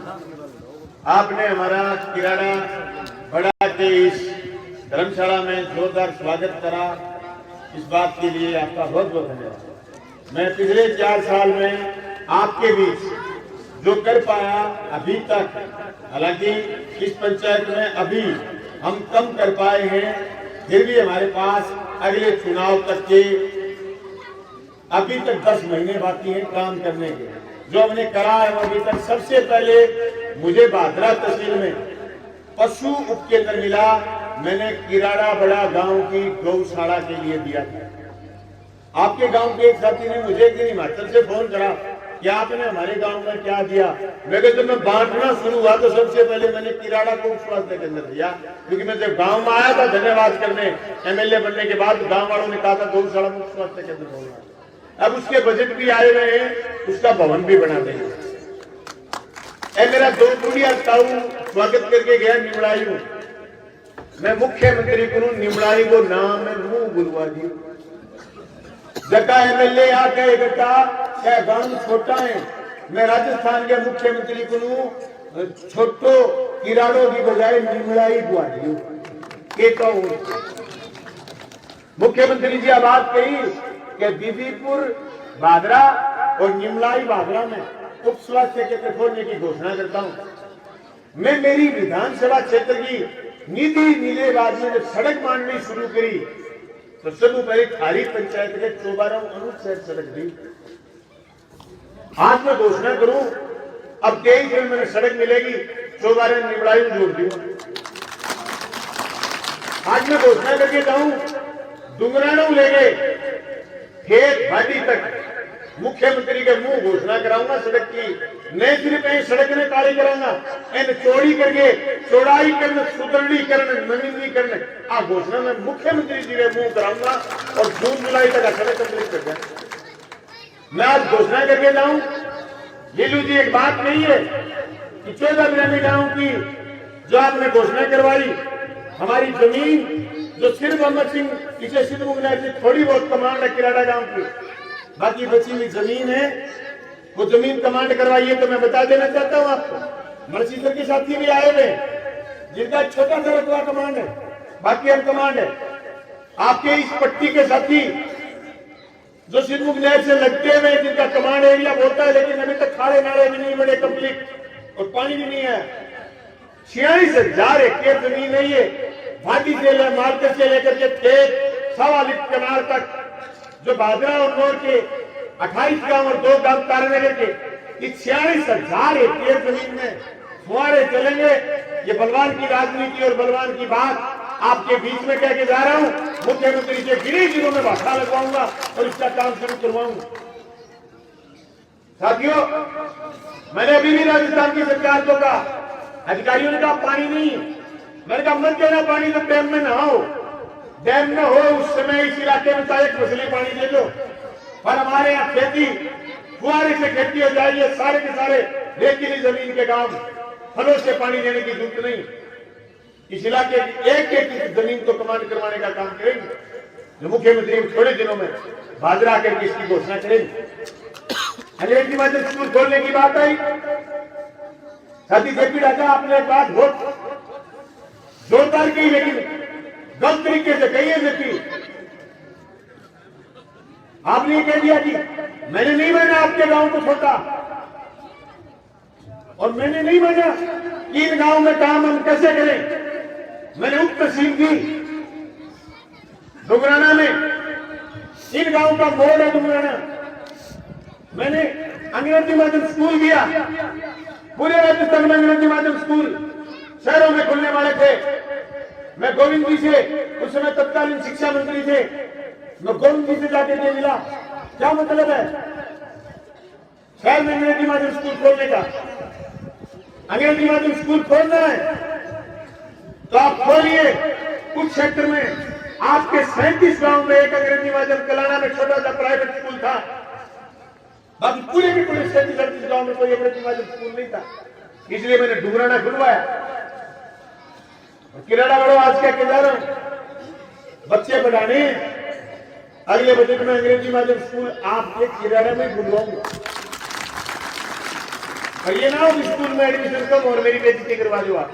आपने हमारा किराड़ा बड़ा के इस धर्मशाला में जोरदार स्वागत करा, इस बात के लिए आपका बहुत बहुत धन्यवाद। मैं पिछले 4 साल में आपके बीच जो कर पाया अभी तक, हालांकि इस पंचायत में अभी हम कम कर पाए हैं, फिर भी हमारे पास अगले चुनाव तक के अभी तक 10 महीने बाकी हैं काम करने के। जो हमने करा है वो अभी तक, सबसे पहले मुझे भादरा तहसील में पशु उपकेंद्र मिला, मैंने किराड़ा बड़ा गांव की गौशाला के लिए दिया था। आपके गांव के एक साथी ने मुझे एक दिन हिमाचल से फोन करा कि आपने हमारे गांव में क्या दिया। मैं जब मैं बांटना शुरू हुआ तो सबसे पहले मैंने किराड़ा को स्वास्थ्य केंद्र दिया, क्योंकि मैं जब गांव में आया था धन्यवाद करने एमएलए बनने के बाद, गांव वालों ने कहा था गौशाला मुक्त स्वास्थ्य केंद्र बोलना। अब उसके बजट भी आए हुए हैं, उसका भवन भी बना देंगे। मेरा 2 बुढ़िया ताऊ स्वागत करके गया निमड़ाई हूं, मैं मुख्यमंत्री को निमड़ाई को नाम में मुंह बुलवा दी। जगह एमएलए आके बेटा क्या गांव छोटा है, मैं राजस्थान के मुख्यमंत्री को छोटो किराड़ों की बजाय निमड़ाई बुआ दी। मुख्यमंत्री जी बात कही कि दीदीपुर भादरा और निमलाई भादरा में उप स्वास्थ्य केंद्र खोलने की घोषणा करता हूं। मैं मेरी विधानसभा क्षेत्र की निधि मिले बाद में जब सड़क मांगनी शुरू करी तो सबसे पहले थारी पंचायत के 54 अनुच्छेद सड़क दी। आज मैं घोषणा करूं, अब 23 दिन में सड़क मिलेगी, 54 निमड़ाई में जोड़ दी। आज मैं घोषणा करके जाऊं, डुंगराणु ले गए खेत भाटी तक मुख्यमंत्री के मुंह घोषणा कराऊंगा सड़क की। नए सिर्फ सड़क ने काली कराऊंगा, इन चौड़ी करके चौड़ाई करने, सुदृढ़ीकरण, नवीनीकरण आ घोषणा में मुख्यमंत्री जी के मुंह कराऊंगा और जून जुलाई तक सड़क कंप्लीट कर दें। मैं आज घोषणा करके जाऊं, लीलू जी एक बात नहीं है कि 14 बिरानी गांव की जो आपने घोषणा करवाई, हमारी जमीन जो सिर्फ अमर सिंह इसे सिद्ध मुगनाथ जी थोड़ी बहुत कमांड है किराड़ा गांव की, बाकी बची हुई जमीन है, वो जमीन कमांड करवाइए। तो मैं बता देना चाहता हूं आपको, मर्सीधर के साथी भी आए हुए जिनका छोटा सा रकबा कमांड है, बाकी हम कमांड है। आपके इस पट्टी के साथी जो सिद्धमुख नहर से लगते हुए जिनका कमांड एरिया बोलता है, लेकिन अभी तक खाड़े नाले भी नहीं बने कंप्लीट और पानी भी नहीं है। 46,000 हेक्टेयर जमीन नहीं है, भाटी से मार्केट से लेकर के खेत 1.25 लीटर कनाल तक, जो भादरा और नौर के 28 गांव और 2 गांव तारानगर के, इस 46,000 हेक्टेयर जमीन में फुहारे चलेंगे। ये बलवान की राजनीति और बलवान की बात आपके बीच में कह के जा रहा हूं। मुख्यमंत्री के गिरी जिलों में भाषा लगवाऊंगा और इसका काम शुरू करवाऊंगा। साथियों, मैंने अभी भी राजस्थान की सरकार को कहा, अधिकारियों ने कहा पानी नहीं, मैंने कहा मत देना पानी, तो डैम में नहाओ, डैम न हो उस समय इस इलाके में चाहे मछली पानी दे दो। पर हमारे यहाँ खेती फुहारे से खेती हो जाएगी, सारे के सारे रेतीली जमीन के गांव, फलों से पानी देने की जरूरत नहीं। इस इलाके की एक जमीन को कमांड करवाने का काम करेंगे, जो मुख्यमंत्री थोड़े दिनों में भादरा करके इसकी घोषणा करेंगे। अंग्रेजी माध्यम स्कूल खोलने की बात आई, साथी जेपी राजा आपने एक बात बहुत जोरदार की, लेकिन गलत तरीके से कही है जेपी। आपने ये कह दिया कि मैंने नहीं माना आपके गांव को छोटा, और मैंने नहीं माना कि इन गांव में काम हम कैसे करें। मैंने उप तहसील दी डुंगराना में, इन गांव का मोड़ है डुंगराना, मैंने अंग्रेजी माध्यम स्कूल दिया, पूरे राजस्थान में अंग्रेजी माध्यम स्कूल शहरों में खुलने वाले थे। मैं गोविंद जी से, उस समय तत्कालीन शिक्षा मंत्री थे, मैं गोविंद जी से जाके के मिला, क्या मतलब है शहर में अंग्रेजी माध्यम स्कूल खोलने का। अंग्रेजी माध्यम स्कूल खोलना है तो आप खोलिए। कुछ क्षेत्र में आपके 37 गांव में एक अंग्रेजी माध्यम, कलाना में छोटा सा प्राइवेट स्कूल था, बाकी पूरे के पूरे 37 गांव में कोई अंग्रेजी माध्यम स्कूल नहीं था। इसलिए मैंने डुंगराना खुलवाया। किराड़ा बड़ो आज क्या कह रहा हूं, बच्चे बढ़ाने, अगले बजट में अंग्रेजी माध्यम स्कूल आपके किराड़ा में खुलवाऊंगा। और ये ना हो कि स्कूल में एडमिशन कम और मेरी बेइज्जती करवा दो आप।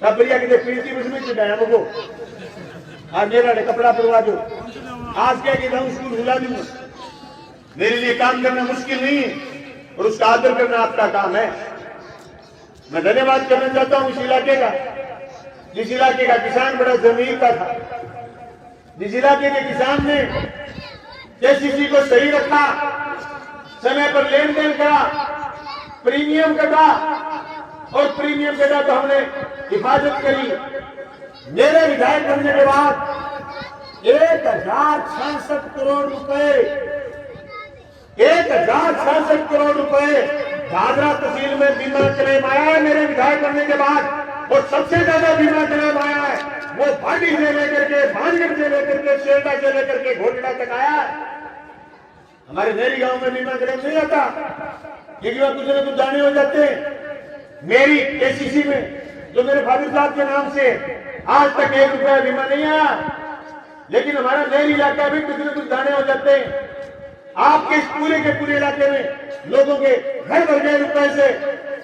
तब भैया कि पीटी उसमें चढ़ाया वो आज मेरा कपड़ा पड़वा दो। आज क्या कहता हूँ स्कूल भुला दूंगा। मेरे लिए काम करना मुश्किल नहीं है और उसका आदर करना आपका काम है। मैं धन्यवाद करना चाहता हूँ इस इलाके का, जिस इलाके का किसान बड़ा जमीन का था, जिस इलाके के किसान ने केसीसी को सही रखा, समय पर लेन देन करा, प्रीमियम कटा और प्रीमियम कटा तो हमने हिफाजत करी। मेरे विधायक बनने के बाद 1066 करोड़ रुपए 1066 करोड़ रुपए दादरा तहसील में बीमा क्लेम आया है मेरे विधायक बनने के बाद। और सबसे ज्यादा बीमा क्लेम आया है वो भाटी से लेकर के भानगढ़ से लेकर के शेरडा से लेकर के घोटड़ा तक आया है। हमारे नहरी गांव में बीमा क्लेम नहीं आता क्योंकि वहां कुछ न कुछ दाने हो जाते हैं। मेरी केसीसी में जो मेरे फादर साहब के नाम से आज तक 1 रुपया बीमा नहीं आया, लेकिन हमारा नहरी इलाका भी कुछ न कुछ दाने हो जाते हैं। आपके इस पूरे के पूरे इलाके में लोगों के घर भर गए रुपए से।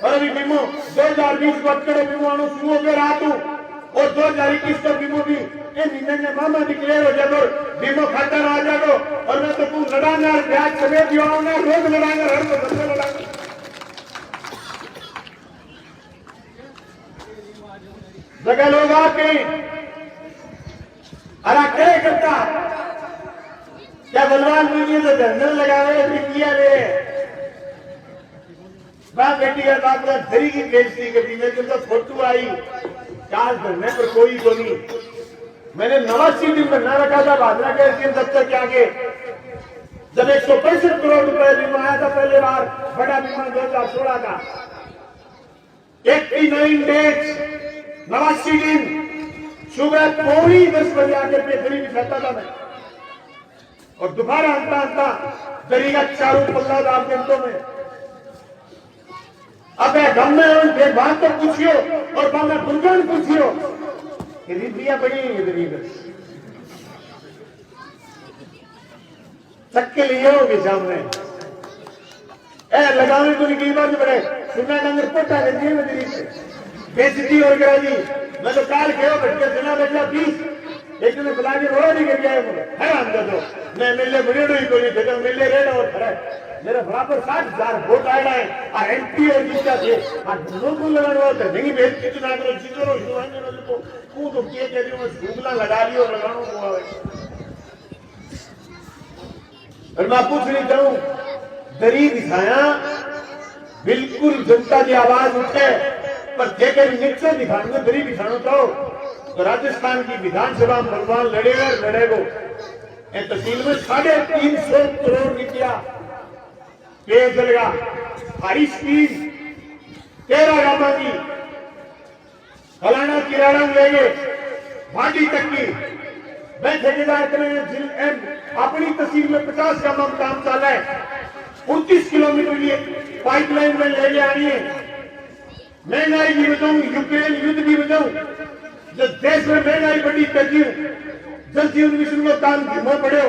और अभी बीमो 2020 को अटकड़े बीमो आना शुरू हो गए रात और 2021 का बीमो भी ने मामा डिक्लेयर हो जाए बीमो खाता आ जाओ। और मैं तो कुछ लड़ाना ब्याज समेत दिवाऊंगा, रोज लड़ाऊंगा, हर को बंदे लड़ाऊंगा। जगह लोग आके अरे क्या करता क्या बलवान मुझे तो धंधन लगावे किया रे बाप बेटी का बाप का धरी की बेइज्जती करती। मेरे तो फोटो आई चार धरने पर कोई को नहीं। मैंने 89 दिन बना रखा था भाजपा के एसडीएम दफ्तर के आगे जब 165 करोड़ रुपए बीमा आया था पहले बार, बड़ा बीमा 2016 का। 89 डेज 89 दिन सुबह पौनी 10 बजे आके दरी बिछाता था मैं और दोबारा हंसता हंसता दरी का चारों पल्ला डाल घंटों में। अब गम में बात तो पूछियो और बात में बुलगन पूछियो रिद्धियां बड़ी चक्के लिए होगी सामने लगाने को निकली बात बड़े सुनना डंगर पोटा कर दिए मैं बेचती और करा दी। मैं तो काल गयो भटके सुना बचा 20 एक दिन बुला के रोड ही कर गया मुझे है हम तो मैं मिलने बड़े ही कोई नहीं मिलने रेड और खड़ा मेरा बराबर 60,000 वोट आया है और एमपी और जीता थे और लोगों लगाना होता है नहीं बेच कितना ना करो जीतो रो को तो किए कह रही हूं शुगला लगा लियो लगानो को आवे। और मैं पूछ नहीं चाहूं दरी दिखाया बिल्कुल जनता की आवाज उठे पर जेकर नीचे दिखाने दरी दिखानो तो राजस्थान की विधानसभा में भगवान लड़ेगो तहसील में 350 करोड़ रुपया पेयजल का हरी स्कीम 13 गांव की फलाना किराना लेंगे भाटी तक की मैं ठेकेदार करेंगे अपनी तहसील में 50 का काम चल रहा है। 29 किलोमीटर की पाइपलाइन में ले आनी है। महंगाई भी बताऊं, यूक्रेन युद्ध भी बताऊं, जब देश में महंगाई बढ़ी तेजी जल जीवन मिशन को काम धीमा पड़े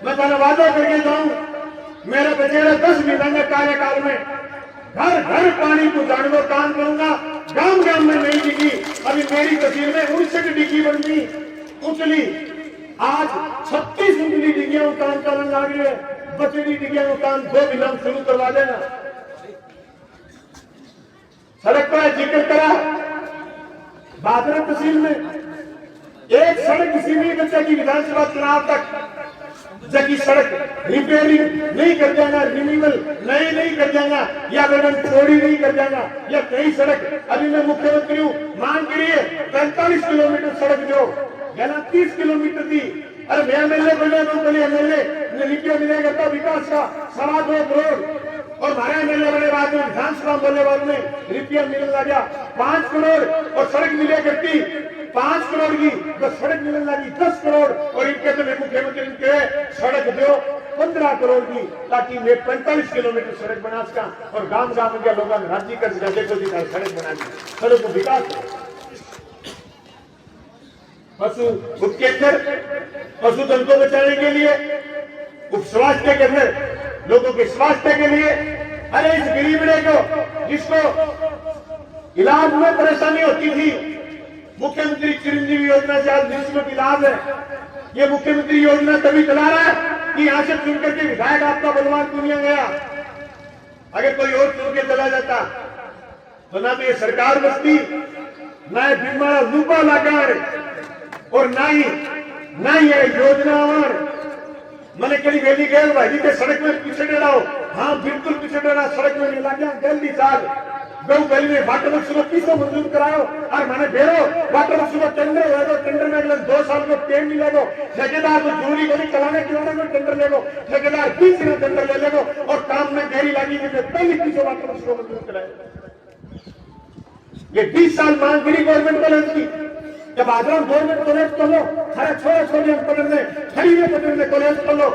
मैं तारा वादा करके जाऊं मेरा बचेरा 10 महीना कार्यकाल में घर घर पानी पहुंचाने को काम करूंगा। गांव गांव में नई डिग्री अभी मेरी तहसील में 69 डिग्री बनती उचली आज 36 उंगली डिग्रियों का काम चलन लग रही है। बचेरी डिग्रियों का काम 2 महीना शुरू करवा देना। सड़क का जिक्र करा बादरा तहसील में एक सड़क किसी भी बच्चे की विधानसभा चुनाव तक जबकि सड़क रिपेयरिंग नहीं कर जाएगा, रिन्यूअल नहीं कर जाएगा या वेतन चोरी नहीं कर जाएगा या कई सड़क अभी मैं मुख्यमंत्री हूँ मांग के लिए 45 किलोमीटर सड़क जो गला 30 किलोमीटर थी। अरे मैं एमएलए बने तो पहले एमएलए लिखियो मिलेगा तो विकास का 2.25 करोड़ और हमारे एमएलए बने बाद में विधानसभा बोलने वालों ने रुपया मिलने लगा 5 करोड़ और सड़क मिले करती 5 करोड़ की तो सड़क मिलने लगी 10 करोड़ और इनके तो मुख्यमंत्री इनके सड़क दो 15 करोड़ की ताकि मैं 45 किलोमीटर सड़क बना सका और गांव गांव के लोगों ने राज्य कर सड़क बना दी। सड़क को विकास पशु उपकेंद्र पशुधन को बचाने के लिए उप स्वास्थ्य केंद्र लोगों के स्वास्थ्य के लिए। अरे इस गरीबड़े को जिसको इलाज में परेशानी होती थी, मुख्यमंत्री चिरंजीवी योजना से आज निःशुल्क इलाज है। ये मुख्यमंत्री योजना तभी चला रहा है कि यहां से चुनकर के विधायक आपका बलवान दुनिया गया। अगर कोई और चुन के चला जाता तो ना तो ये सरकार बचती, ना ये बीमा लूपा लाकर, और ना ही ये योजना। और मैंने कहीं वेली गए भाई के सड़क में पीछे रहो, हाँ बिल्कुल पीछे रहा, सड़क में मिला गया जल्दी साल गऊ गली में वाटर वर्क को किसको मंजूर कराओ। और मैंने भेड़ो वाटर वर्क को टेंडर हो, टेंडर में अगले 2 साल को पेड़ नहीं ले दो, ठेकेदार को चोरी करी चलाने को टेंडर ले लो, ठेकेदार 20 दिन टेंडर ले लो, और काम में देरी लगी पहले किसको वाटर वर्क को मंजूर कराए। ये 20 साल मांग करी गवर्नमेंट कॉलेज की। जब आगरा गवर्नमेंट कॉलेज खोलो, सारे छोटे पकड़ में खड़ी हुए पकड़ में कॉलेज खोलो,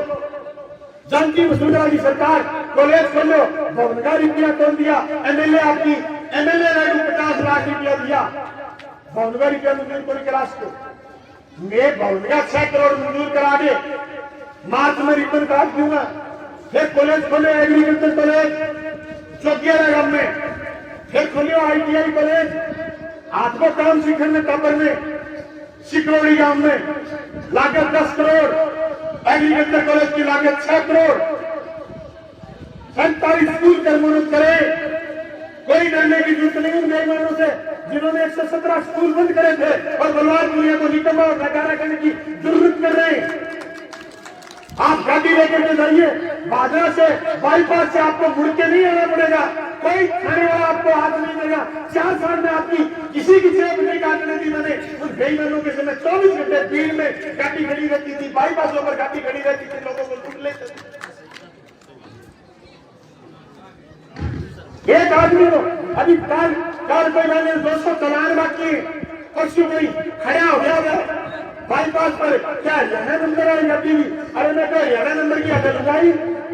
जानकी वसुंधरा की सरकार कॉलेज खोलो, भवन का रुपया तोड़ दिया। एमएलए आपकी एमएलए ने 50 लाख रुपया दिया, भवन का रुपया मंजूर कर के राष्ट्र मैं भवन का 6 करोड़ मंजूर करा दे, मार्च में रिबन काट दूंगा। फिर कॉलेज खोले, एग्रीकल्चर कॉलेज चौकिया गांव में, फिर खोलियो ITI कॉलेज, आपको काम सीखने टापर में, सिकरौड़ी गांव में लागत 10 करोड़, एग्रीकल्चर कॉलेज की लागत 6 करोड़। 47 स्कूल कर्मोन्नत करे, कोई डरने की जरूरत नहीं उन बेईमानों से जिन्होंने 117 स्कूल बंद करे थे और बलवान दुनिया को निकम्मा और नकारा करने की जरूरत कर रहे हैं। आप गाड़ी लेकर के जाइए, बाजरा से बाईपास से आपको मुड़ के नहीं आना पड़ेगा, कोई खाने वाला आपको हाथ नहीं देगा। 4 साल में आपकी किसी की जेब नहीं काटने दी मैंने। उन बेईमानों के समय 24 घंटे भीड़ में गाड़ी खड़ी रहती थी, बाईपासों पर गाड़ी खड़ी रहती थी, लोगों को लूट लेते थे। एक आदमी को अभी कार कोई मैंने 200 चलान बाकी परसों कोई खड़ा हो गया बाईपास पर, क्या हरियाणा नंबर आई अभी भी? अरे मैं तो हरियाणा नंबर की आता लुगाई,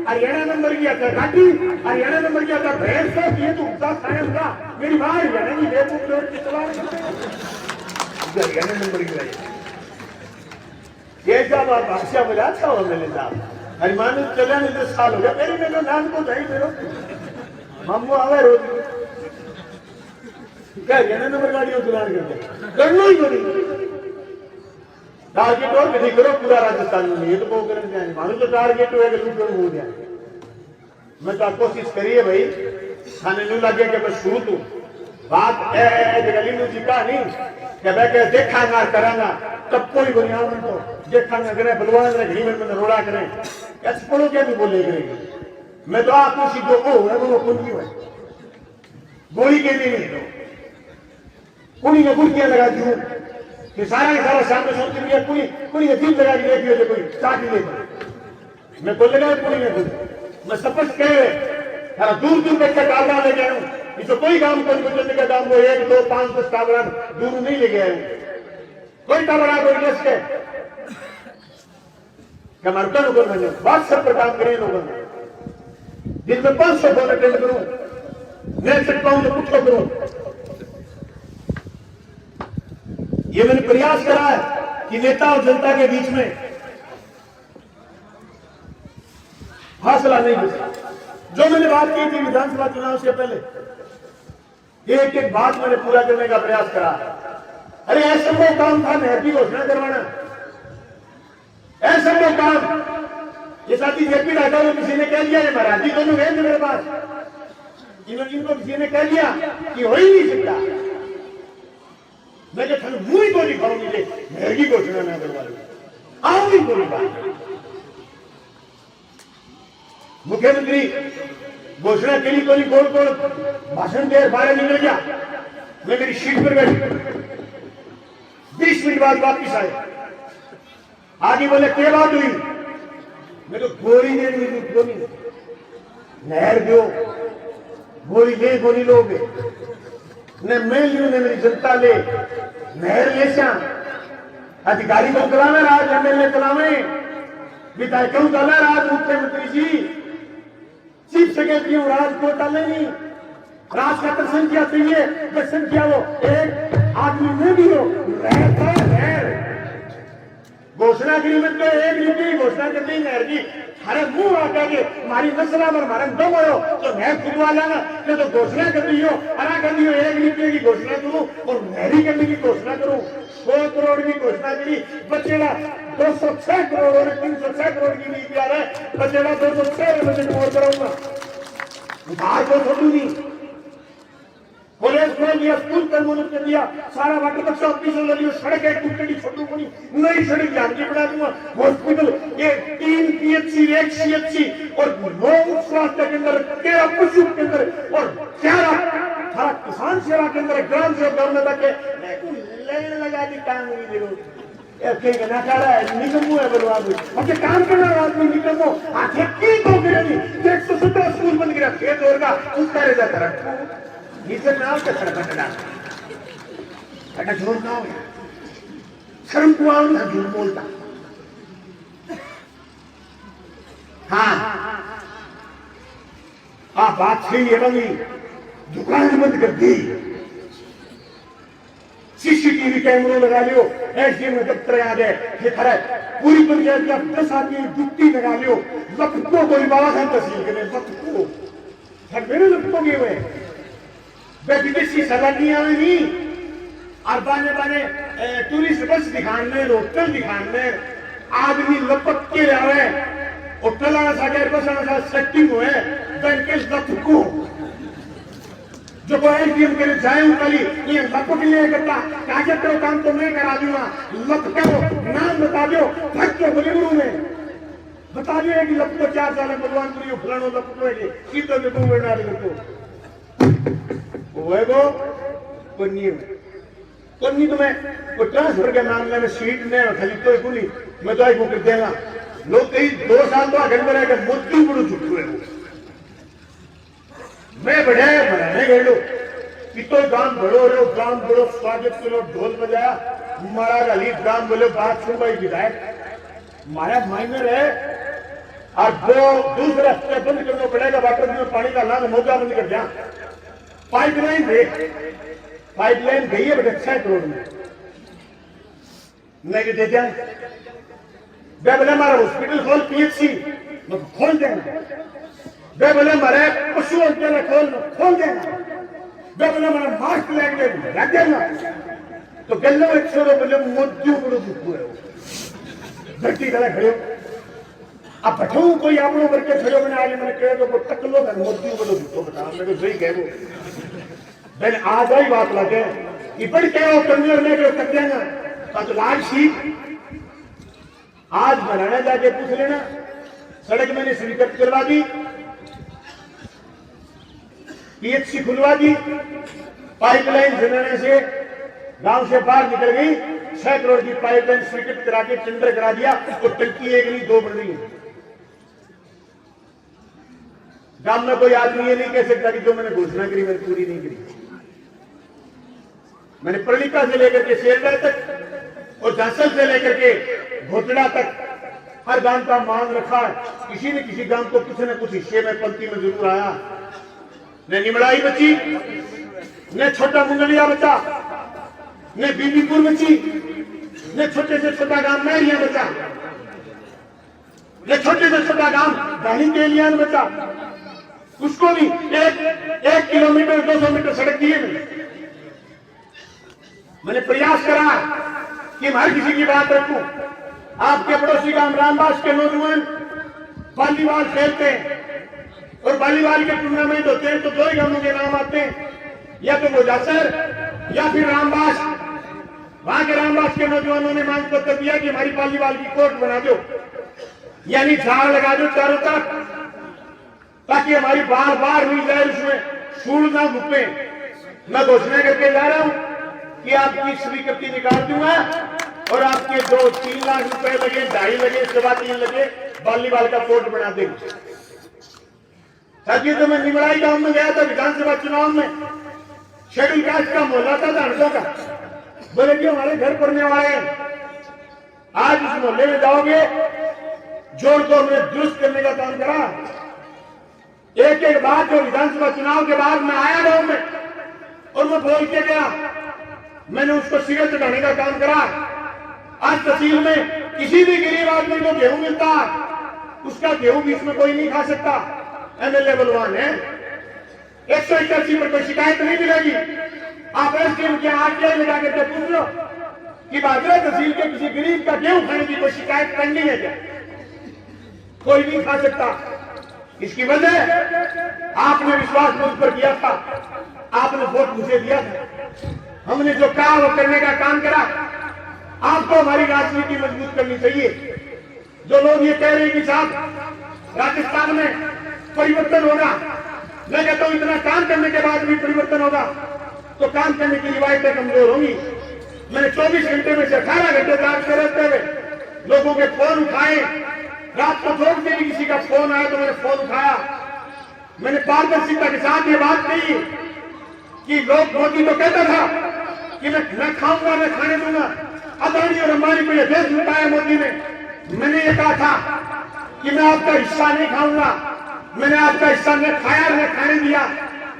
हरियाणा नंबर की आता घाटी, हरियाणा नंबर की आता भैंस का, ये तो उगता सायन का मेरी माँ हरियाणा की बेवकूफ लोग की चला हरियाणा नंबर की रही। ये जब आप भाषा बोला अच्छा हो मेरे साहब हरिमान चला नहीं 10 साल हो गया मेरी मेरे नाम को जाई मेरे मामू आवे रोज क्या हरियाणा नंबर गाड़ियों चलान करते करना ही करेंगे। टारगेट और नहीं करो पूरा राजस्थान में, ये तो बहुत करने जाए मानो तो टारगेट हो गया। मैं तो कोशिश करिए भाई, खाने नहीं लगे कि मैं शुरू तू बात गली में जीता नहीं क्या मैं क्या देखा ना कराना तब कोई बुनियाद तो देखा ना करे बलवान ने घड़ी में रोड़ा करें कैसे पढ़ो क्या नहीं बोले करेंगे। मैं तो आपको सीधो को है वो कौन की है गोली के लिए नहीं कुड़ी में गुड़कियां लगा दी हूँ कि सारा के सारा सामने सोचते हुए कुड़ी में दिल लगा के देखी हो कोई चाटी ले मैं को लगा कुड़ी में मैं स्पष्ट कह रहे दूर दूर तक का कावड़ा ले गया हूँ इसको कोई काम कोई गुजरने का काम वो 1 2 5 10 कावड़ा दूर नहीं ले गया हूँ कोई कावड़ा कोई देश के कमरकन ऊपर मैंने बहुत सब पर काम करे लोगों ने दिन में 500 फोन अटेंड करूं नहीं सकता हूं तो पूछो करूं। ये मैंने प्रयास करा है कि नेता और जनता के बीच में फासला नहीं बचा। जो मैंने बात की थी विधानसभा चुनाव से पहले एक एक बात मैंने पूरा करने का प्रयास करा। अरे असंभव काम था नहर की घोषणा करवाना, असंभव काम। ये साथी जेपी राजा को किसी ने कह लिया ये मराठी दोनों गए थे मेरे पास इनको किसी ने कह लिया कि हो ही नहीं सकता। मैं थाने मुंह ही को दिखाऊंगी नहर की घोषणा ना करवा लो आओगी कोई बात। मुख्यमंत्री घोषणा के लिए कोई गोल गोल भाषण दे बाहर निकल गया। मैं मेरी सीट पर बैठी 20 मिनट बाद वापिस आए आगे बोले क्या बात हुई। मैं तो गोली दे दी गोली नहर दो गोली ले गोली लोगे न मैं लू न मेरी जनता ले नहर ले अधिकारी को चलावे राज एमएलए चलावे विधायकों चला राज मुख्यमंत्री जी चीफ सेक्रेटरी राज को चले नहीं राज का तो संख्या चाहिए बस संख्या वो एक आदमी में भी हो नहर घोषणा करी में तो एक रुपये की घोषणा कर दी नहर की, हरे मुंह आकर के हमारी नस्ल पर हमारे दम हो तो नहर खुदवा लेना, तो घोषणा कर दी हो, हरा कर दी हो, 1 रुपये की घोषणा करूं और नहरी करने की घोषणा करूं, 100 करोड़ की घोषणा करी, बचेगा 206 करोड़ और 306 करोड़ की नीति आ रहा है, बचेगा 206 बजट और कराऊंगा, उधार को छोड़ू नहीं, कॉलेज खोल दिया, स्कूल कर्मोन्नत कर दिया, सारा वाटर बक्सा ऑफिसर ले लियो, सड़क है टूटी छोटू को नहीं, नई सड़क जानकी बना दूंगा, हॉस्पिटल ये 3 PHC 1 CHC और 9 स्वास्थ्य केंद्र, 13 पशु केंद्र और 11 किसान सेवा केंद्र, ग्राम सेवक गवर्नमेंट तक लेने लगा दी काम नहीं देखो निगमो है बलवान अपने काम करना आदमी निगमो आखिर की तो गिरनी 117 स्कूल बंद गिरा खेत होगा उसका रेजा तरह नीचे नाव के तरह बटना बटा झूठ ना हो शर्म को आओ ना झूठ बोलता हाँ आप बात सही है बंगी दुकान बंद कर दी सीसीटीवी कैमरों लगा लियो एसडीएम में दफ्तर आ गए ये खरा है पूरी पंचायत का 10 आदमी जुट्टी लगा लियो लपटों को बाबा साहब तहसील के लपटों सब मेरे लपटों के हुए वे विदेशी सवालियां नहीं और बाने बाने टूरिस्ट बस दिखाने होटल दिखाने आदमी लपट के रहे होटल आना सागर बस आना सेटिंग हुए बैंक लपटों जो एसडीएम के जाए कल ये लपट नहीं करता कागज करो काम तो मैं करा दूंगा लपटो नाम बता दो भक्त के बलिगुरु में बता दियो कि लपटो 4 साल भगवानपुरी फलानो लपटो है सीधो में तुम बेटा देखो वो कोन्नी तो मैं वो ट्रांसफर के मामले में सीट ने खाली तो खुली मैं तो आई कर देगा लोग कई 2 साल तो आगे में रहेगा मुद्दू बड़ू झूठू है मैं बढ़िया बनाने गए लो कितो गांव बड़ो रो गांव बड़ो स्वागत करो ढोल बजाया मारा गली गांव बोले बात सुन भाई विधायक मारा माइनर है और दो दूसरा स्टेप बंद करना पड़ेगा वाटर में पानी का लाभ मोजा बंद कर दिया पाइपलाइन गई है बट 6 करोड़ में मैं दे दिया बोले हमारा हॉस्पिटल खोल PHC खोल देना वे बोले हमारे पशुओं के लिए खोल देना वे बोले हमारा मास्क लेंगे लग देना तो गल्लो 100 बोले मोदी बड़ो दुखू है धरती गला खड़े अब बैठो कोई आपनो करके खड़े बना आगे मैंने कहे तो टकलो कर मोदी बड़ो दुखो बता मेरे सही कह वो मैंने आज ही बात लगे इबड़ के वो कन्नर में जो कर देना तो लाल सीट आज बनाना जाके पूछ लेना सड़क मैंने स्वीकृत करवा दी PHC खुलवा दी पाइपलाइन बनाने से गांव से बाहर निकल गई 6 करोड़ की पाइपलाइन स्वीकृत करा के टेंडर करा दिया तो टंकी एक नहीं 2 बढ़ रही है गांव में कोई आदमी ये नहीं कह सकता कि जो मैंने घोषणा करी मैंने पूरी नहीं करी मैंने प्रणिका से लेकर के शेरगढ़ तक और झांसल से लेकर के घोटड़ा तक हर गांव का मांग रखा है किसी न किसी गांव को कुछ न कुछ हिस्से में पंक्ति में जरूर आया न निमड़ाई बची न छोटा मुंगलिया बचा न बीबीपुर बची न छोटे से छोटा गांव मैरिया बचा न छोटे से छोटा गांव दाही केलियान बचा उसको भी 1 किलोमीटर 200 मीटर सड़क दिए मैंने प्रयास करा कि मैं हर किसी की बात रखूं आपके पड़ोसी गांव रामबास के नौजवान वॉलीबॉल खेलते हैं और वॉलीबॉल के टूर्नामेंट होते हैं तो 2 ही गांवों के नाम आते हैं या तो गोजासर या फिर रामबास वहां के रामबास के नौजवानों ने मांग पत्र दिया कि हमारी वॉलीबॉल की कोर्ट बना दो यानी झाड़ लगा दो चारों तरफ ताकि हमारी बार बार हुई जाए उसमें सूल ना घुपे मैं घोषणा करके जा रहा हूं कि आपकी स्वीकृति निकाल दूंगा और आपके 2-3 लाख रुपए लगे 2.5 लगे 3.25 लगे वॉलीबॉल का कोर्ट बना देंगे साथियों तो मैं निमड़ाई गांव में गया था विधानसभा चुनाव में शेड्यूल कास्ट का मोहल्ला था धानसों का बोले कि हमारे घर पड़ने वाले हैं आज इस मोहल्ले में जाओगे जोड़ को हमने दुरुस्त करने का काम करा एक बात जो विधानसभा चुनाव के बाद मैं आया गांव में और मैं बोल के गया मैंने उसको सिरे चढ़ाने का काम करा आज तहसील में किसी भी गरीब आदमी को गेहूं मिलता है, उसका गेहूं बीच में कोई नहीं खा सकता। एमएलए बलवान है, 181 पर कोई शिकायत नहीं मिलेगी। आप एसडीएम के आरटीआई में जाकर के पूछ लो कि बाजरा तहसील के किसी गरीब का गेहूं खाने की कोई शिकायत करनी है क्या? कोई नहीं खा सकता। इसकी वजह आपने विश्वास मुझ पर किया था, आपने वोट मुझे दिया था, हमने जो कहा वो करने का काम करा। आपको हमारी राजनीति मजबूत करनी चाहिए। जो लोग ये कह रहे हैं कि साहब राजस्थान में परिवर्तन होगा, मैं कहता हूं इतना काम करने के बाद भी परिवर्तन होगा तो काम करने की रिवायतें कमजोर होंगी। मैंने 24 घंटे में से 18 घंटे जाग के रहते हुए लोगों के फोन उठाए। रात को 2 बजे भी किसी का फोन आया तो मैंने फोन उठाया। मैंने पारदर्शिता के साथ ये बात कही कि लोग, मोदी तो कहता था कि मैं न खाऊंगा न खाने दूंगा, अदानी और अंबानी को यह देश लुटाया मोदी ने। मैंने ये कहा था कि मैं आपका हिस्सा नहीं खाऊंगा, मैंने आपका हिस्सा न खाया न खाने दिया,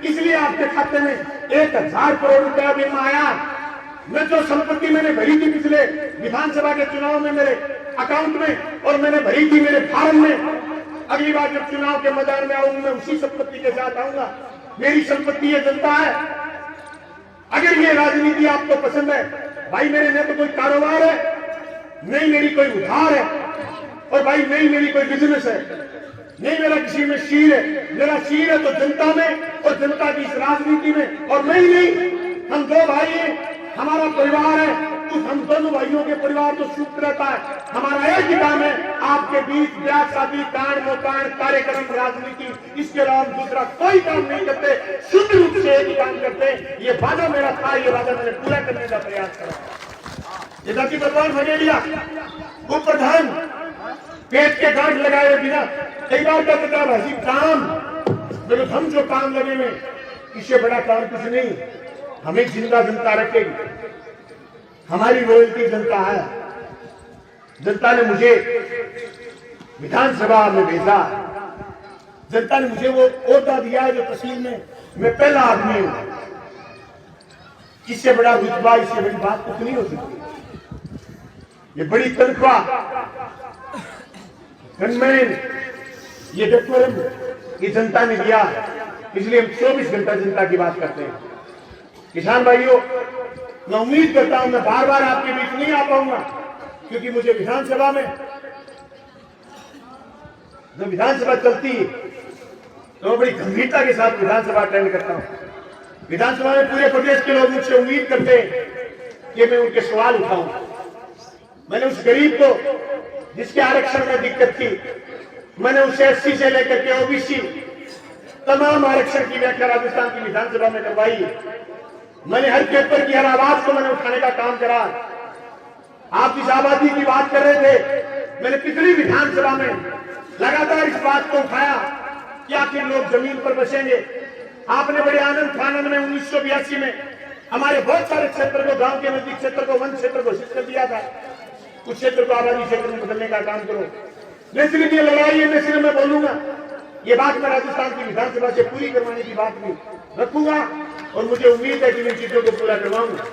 इसलिए आपके खाते में 1000 करोड़ रुपया बीमा आया। मैं जो संपत्ति मैंने भरी थी पिछले विधानसभा के चुनाव में मेरे अकाउंट में, और मैंने भरी थी मेरे फार्म में, अगली बार जब चुनाव के मैदान में आऊंगा मैं उसी संपत्ति के साथ आऊंगा। मेरी संपत्ति ये जनता है। अगर ये राजनीति आपको पसंद है, भाई मेरे न तो कोई कारोबार है, नहीं मेरी कोई उधार है, और भाई नहीं मेरी कोई बिजनेस है, नहीं मेरा किसी में शीर है। मेरा शीर है तो जनता में और जनता की इस राजनीति में। और मैं ही नहीं, हम 2 भाई हैं, हमारा परिवार है, उस हम दोनों भाइयों के परिवार तो सुख रहता है। हमारा एक ही काम है, आपके बीच ब्याह शादी कांड मोकांड कार्यक्रम राजनीति, इसके अलावा दूसरा कोई काम नहीं करते, शुद्ध रूप से एक ही काम करते। ये वादा मेरा था, ये वादा मैंने पूरा करने का प्रयास करा। ये जाति भगवान भगेलिया उप प्रधान पेट के गांठ लगाए बिना कई बार का कहता भाजी काम मेरे, हम जो काम लगे में इससे बड़ा काम कुछ नहीं। हमें जिंदा जनता रखेगी, हमारी रॉयल्टी जनता है। जनता ने मुझे विधानसभा में भेजा, जनता ने मुझे वो ओहदा दिया है जो तहसील में मैं पहला आदमी हूं। इससे बड़ा रुतबा, इससे बड़ी बात कुछ नहीं हो सकती। ये बड़ी तनख्वाह, गनमैन, ये डेकोरम ये जनता ने दिया, इसलिए हम 24 घंटा जनता की बात करते हैं। किसान भाइयों, मैं उम्मीद करता हूं मैं बार बार आपके बीच नहीं आ पाऊंगा, क्योंकि मुझे विधानसभा में जब विधानसभा चलती है तो मैं बड़ी गंभीरता के साथ विधानसभा अटेंड करता हूं। विधानसभा में पूरे प्रदेश के लोग मुझसे उम्मीद करते हैं कि मैं उनके सवाल उठाऊं। मैंने उस गरीब को जिसके आरक्षण में दिक्कत थी, मैंने उसे SC से लेकर के OBC तमाम आरक्षण की व्याख्या राजस्थान की विधानसभा में करवाई। मैंने हर पेपर की हर आवाज को मैंने उठाने का काम करा। आप जिस आबादी की बात कर रहे थे, मैंने पिछली विधानसभा में लगातार इस बात को उठाया कि आखिर लोग जमीन पर बसेंगे। आपने बड़े आनंद फानंद में 1982 में हमारे बहुत सारे क्षेत्र को, गांव के नजदीक क्षेत्र को वन क्षेत्र घोषित कर दिया था। उस क्षेत्र को आबादी क्षेत्र में बदलने का काम करो। मैं सिर्फ ये लड़ाई है, मैं सिर्फ मैं बोलूंगा, ये बात मैं राजस्थान की विधानसभा से पूरी करवाने की बात भी रखूंगा, और मुझे उम्मीद है कि इन चीजों को पूरा करवाऊंगा।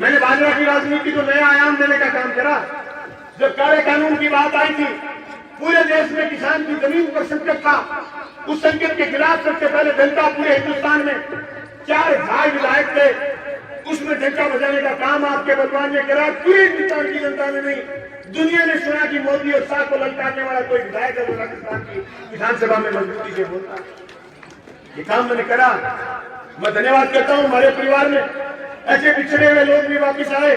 मैंने बाजरा की राजनीति को नया आयाम देने का काम करा। जब काले कानून की बात आई थी, पूरे देश में किसान की जमीन पर संकट था। उस संकट के खिलाफ सबसे पहले जनता पूरे हिंदुस्तान में 4000 विधायक थे, उसमें डंका बजाने का काम आपके बलवान ने करा। पूरे हिंदुस्तान की जनता ने नहीं, दुनिया ने सुना कि मोदी और शाह को ललकारने वाला कोई विधायक है जो राजस्थान की विधानसभा में मजबूती से बोलता है। ये काम मैंने करा। मैं धन्यवाद करता हूं हमारे परिवार में ऐसे पिछड़े हुए लोग भी वापिस आए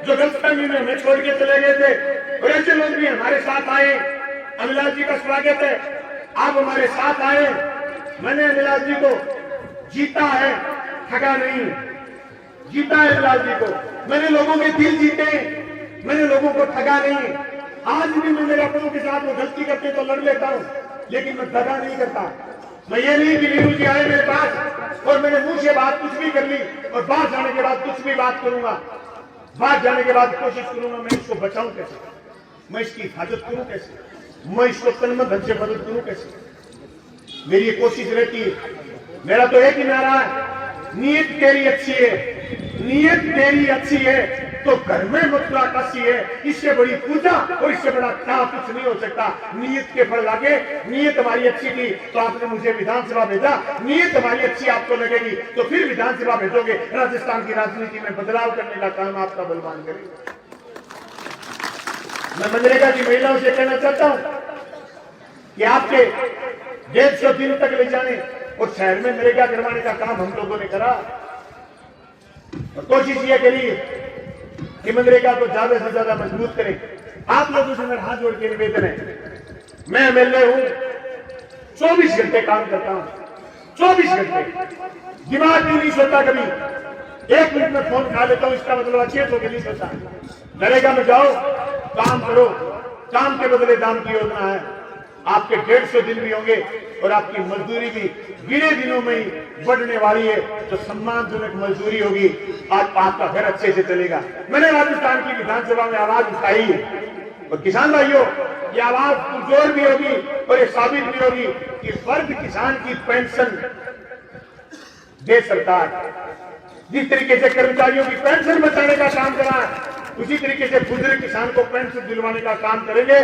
जो गलतफहमी में हमें छोड़ के चले गए थे, और ऐसे लोग भी हमारे साथ आए। अमिलाल जी का स्वागत है, आप हमारे साथ आए। मैंने अमिलाल जी को जीता है, ठगा नहीं। जीता है अमिलाल जी को, मैंने लोगों के दिल जीते, मैंने लोगों को ठगा नहीं। आज भी मैं मेरे अपनों के साथ वो गलती करते तो लड़ लेता हूं, लेकिन मैं दगा नहीं करता। मैं ये नहीं कि वीरू जी आए मेरे पास और मैंने मुंह से बात कुछ भी कर ली और बाहर जाने के बाद कुछ भी बात करूंगा। बाहर जाने के बाद कोशिश करूंगा मैं इसको बचाऊं कैसे, मैं इसकी हिफाजत करूं कैसे, मैं इसको तनमन धन से मदद करूं कैसे। मेरी ये कोशिश रहती है। मेरा तो एक ही नारा है, नीयत तेरी अच्छी है, नीयत तेरी अच्छी है तो घर में मथुरा काशी है, इससे बड़ी पूजा और इससे बड़ा क्या कुछ नहीं हो सकता। नीयत के फल लागे, नीयत हमारी अच्छी थी तो आपने मुझे विधानसभा भेजा, नीयत हमारी अच्छी आपको लगेगी तो फिर विधानसभा भेजोगे। राजस्थान की राजनीति में बदलाव करने का काम आपका बलवान करेगा। मैं मनरेगा की महिलाओं से कहना चाहता हूं कि आपके 150 दिन तक ले जाने और शहर में नरेगा करवाने का काम हम लोगों ने करा और कोशिश ये करी कि मनरेगा को ज्यादा से ज्यादा मजबूत करें। आप लोगों से मेरा हाथ जोड़ के निवेदन है, मैं एमएलए हूं, 24 घंटे काम करता हूं, 24 घंटे दिमाग भी नहीं सोता, कभी 1 मिनट में फोन खा लेता हूं, इसका मतलब अच्छे तो नहीं सोता। नरेगा में जाओ, काम करो, काम के बदले दाम की योजना है। आपके 150 दिन भी होंगे और आपकी मजदूरी भी गिने दिनों में ही बढ़ने वाली है, तो सम्मानजनक मजदूरी होगी, आज आपका घर अच्छे से चलेगा। मैंने राजस्थान की विधानसभा में आवाज उठाई है और किसान भाइयों ये आवाज पुरजोर भी होगी और ये साबित भी होगी कि वर्ग किसान की पेंशन दे सरकार। जिस तरीके से कर्मचारियों की पेंशन बचाने का काम करा उसी तरीके से बुजुर्ग किसान को पेंशन दिलवाने का काम करेंगे।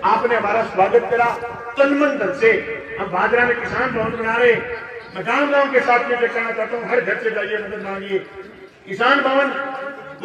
आपने हमारा स्वागत करा तन मन धन से। हम भादरा में किसान भवन बना रहे, मैं गांव गांव के साथियों से कहना चाहता हूं हर घर से जाइए, मदद मांगिए। किसान भवन